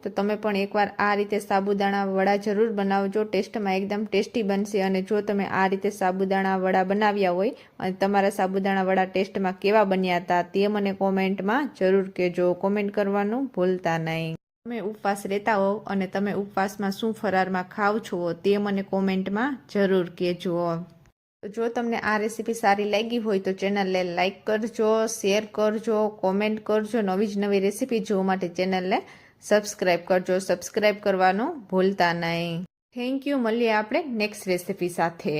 તો તમે પણ એકવાર આ રીતે સાબુદાણા વડા જરૂર બનાવજો, ટેસ્ટમાં એકદમ ટેસ્ટી બનશે। અને જો તમે આ રીતે સાબુદાણા વડા બનાવ્યા હોય અને તમારા સાબુદાણા વડા ટેસ્ટમાં કેવા બન્યા હતા તે મને કોમેન્ટમાં જરૂર કહેજો, કોમેન્ટ કરવાનું ભૂલતા નહીં। તમે ઉપવાસ રહેતા હો અને તમે ઉપવાસમાં શું ફરારમાં ખાવ છો તે મને કોમેન્ટમાં જરૂર કહેજો। જો તમને આ રેસીપી સારી લાગી હોય તો ચેનલને લાઈક કરજો, શેર કરજો, કોમેન્ટ કરજો। નવી જ નવી રેસીપી જોવા માટે ચેનલને સબસ્ક્રાઈબ કરજો, સબસ્ક્રાઈબ કરવાનું ભૂલતા નહીં। Thank you. મળીએ આપણે નેક્સ્ટ રેસીપી સાથે।